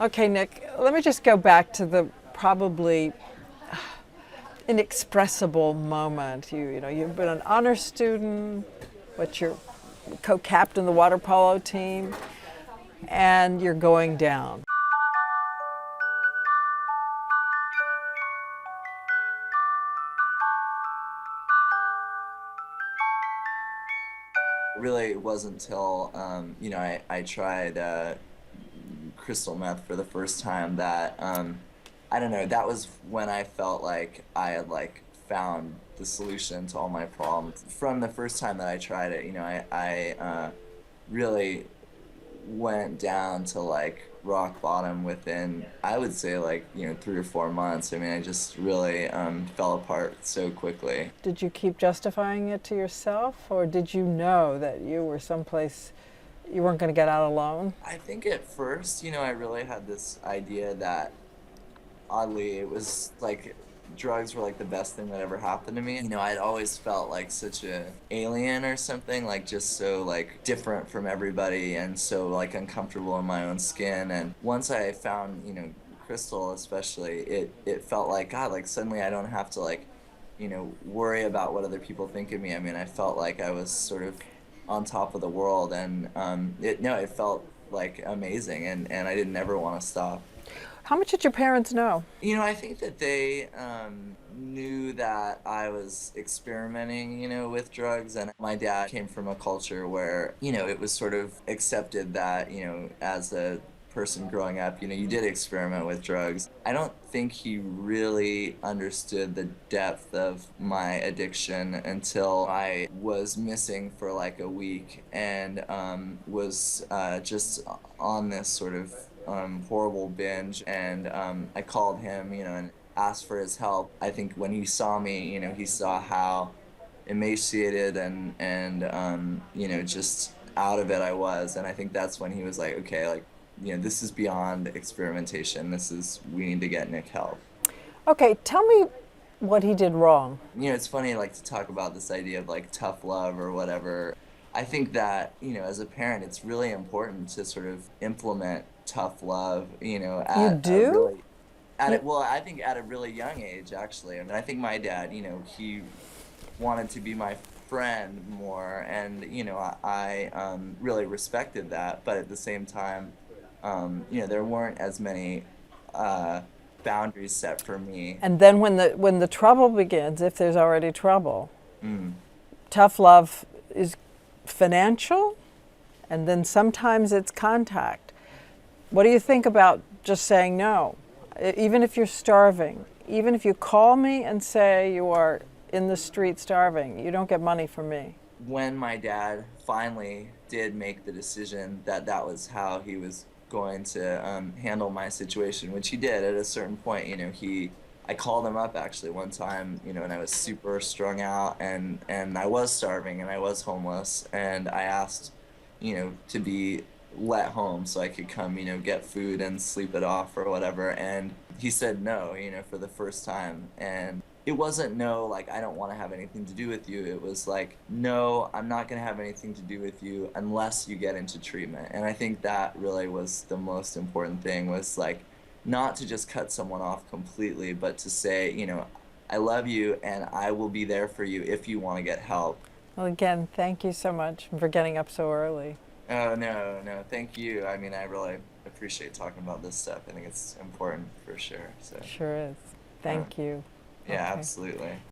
Okay, Nick, let me just go back to the probably inexpressible moment. You've been an honor student, but you're co-captain the water polo team, and you're going down. Really, it wasn't until I tried crystal meth for the first time that I don't know, that was when I felt like I had found the solution to all my problems. From the first time that I tried it, I really went down to rock bottom within, I would say, 3 or 4 months. I mean, I just really fell apart so quickly. Did you keep justifying it to yourself, or did you know that you were someplace you weren't going to get out alone? I think at first, I really had this idea that oddly it was like drugs were like the best thing that ever happened to me. I'd always felt like such a alien or something, like just so different from everybody and so uncomfortable in my own skin. And once I found, crystal especially, it felt like God, suddenly I don't have to worry about what other people think of me. I mean, I felt like I was sort of on top of the world, and it felt like amazing, and I didn't ever want to stop. How much did your parents know? I think that they knew that I was experimenting, with drugs. And my dad came from a culture where, it was sort of accepted that, as a person growing up, you did experiment with drugs. I don't think he really understood the depth of my addiction until I was missing for like a week and was just on this sort of horrible binge. And I called him, and asked for his help. I think when he saw me, he saw how emaciated and just out of it I was. And I think that's when he was like, okay, this is beyond experimentation. We need to get Nick help. Okay, tell me what he did wrong. It's funny, to talk about this idea of tough love or whatever. I think that, as a parent, it's really important to sort of implement tough love, You at a do? really, well, I think at a really young age, actually. I mean, I think my dad, he wanted to be my friend more, and, I really respected that. But at the same time, there weren't as many boundaries set for me. And then when the trouble begins, if there's already trouble, Mm. tough love is financial, and then sometimes it's contact. What do you think about just saying no? Even if you're starving, even if you call me and say you are in the street starving, you don't get money from me. When my dad finally did make the decision that that was how he was going to handle my situation, which he did at a certain point, I called him up actually one time, and I was super strung out, and I was starving and I was homeless, and I asked, to be let home so I could come, get food and sleep it off or whatever. And he said no, for the first time. And it wasn't no, I don't want to have anything to do with you. It was like, no, I'm not going to have anything to do with you unless you get into treatment. And I think that really was the most important thing, was not to just cut someone off completely, but to say, I love you and I will be there for you if you want to get help. Well, again, thank you so much for getting up so early. Oh, no, no, thank you. I mean, I really appreciate talking about this stuff. I think it's important for sure. So, Sure is. uh, Thank you. yeah, Okay. absolutely.